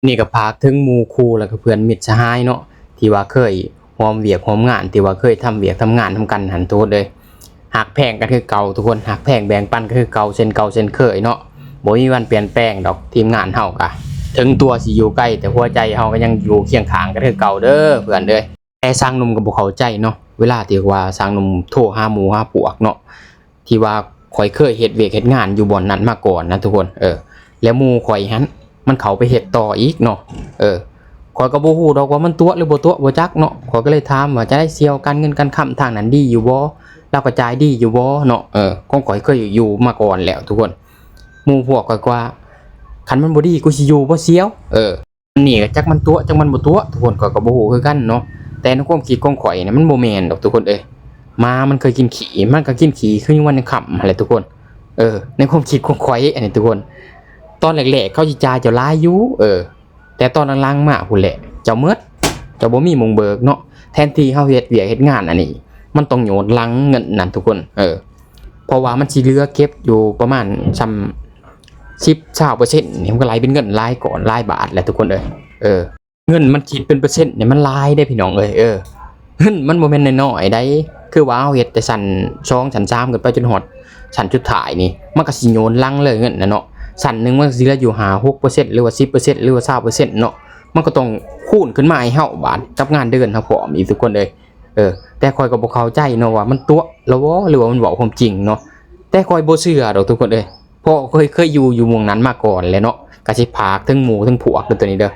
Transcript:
นี่ก็พากถึงหมู่คู่แล้วก็เพื่อนมิตรสหายเนาะที่ว่าเคยร่วมเวียกร่วมงานที่ว่าเคยทำเวียกทำงานทำกันหันโทษเลยหักแพงกันคือเก่าทุกคนหักแพงแบ่งปันก็คือเก่าเช่นเคยเนาะบ่มีวันเปลี่ยนแปลงดอกทีมงานเฮากะถึงตัวสิอยู่ใกล้แต่หัวใจเฮาก็ยังอยู่เคียงข้างกันคือเก่าเด้อเพื่อนเด้อแต่สร้างหนุ่มก็บ่เข้าใจเนาะเวลาที่ว่าสร้างหนุ่มโทรหาหมู่หาพวกเนาะที่ว่าข่อยเคยเฮ็ดเวียกเฮ็ดงานอยู่บ่อนนั้นมาก่อนนะทุกคนแล้วหมู่ข่อยหันมันเข้าไปเฮ็ดต่ออีกเนาะข่อยก็บ่ฮู้ดอกว่ามันตัวหรือบ่ตัวบ่จักเนาะข่อยก็เลยถามว่าจะได้เสี่ยวกันเงินกันค้ำทางนั้นดีอยู่บ่เราก็จ่ายดีอยู่บ่เนาะของข่อยเคยอยู่มาก่อนแล้วทุกคนหมู่พวกข่อยว่าคันมันบ่ดีกูสิอยู่บ่เสี่ยวนี่ก็จักมันตัวจักมันบ่ตัวทุกคนข่อยก็บ่ฮู้คือกันเนาะแต่ในความคิดของข่อยเนี่ยมันบ่แม่นดอกทุกคนมามันเคยกินขี้มันก็กินขี้คือวันค่ำนั่นแหละทุกคนในความคิดของข่อยอันนี้ทุกคนตอนแรกๆเขาสิจ่ายเจ้าหลายอยู่แต่ตอนหลังๆมาพุ่นแหละเจ้าเมิดเจ้าบ่มีมงเบิกเนาะแทนที่เฮาเฮ็ดเวียกเฮ็ดงานอันนี้มันต้องโยนหลังเงินนั่นทุกคนเพราะว่ามันสิเหลือเก็บอยู่ประมาณซ้ำ10-20%นี่มันก็ไหลเป็นเงินรายก่อนรายบาทแหละทุกคนเงินมันคิดเป็นเปอร์เซ็นต์เนี่ยมันหลายได้พี่น้องเงินมันบ่แม่นน้อยๆได้คือว่าเฮาเฮ็ดแต่ชั้น2ชั้น3ขึ้นไปจนฮอดชั้นสุดท้ายนี่มันก็สิโยนหลังเลยเงินน่ะเนาะชั้นนึงมันสิเหลืออยู่5-6%หรือว่า 10% หรือว่า 20% เนาะมันก็ต้องคูณขึ้นมาให้เฮาบาทกับงานเดือนเฮาพร้อมอีกทุกคนแต่ข่อยก็บ่เข้าใจเนาะว่ามันตัวแล้วบ่หรือว่ามันเว้าความจริงเนาะแต่ข่อยบ่เชื่อดอกทุกคนเพราะเคยอยู่หม้องนั้นมาก่อนแหละเนาะก็สิพากถึงหมู่ถึงพวกตัวนี้เด้อ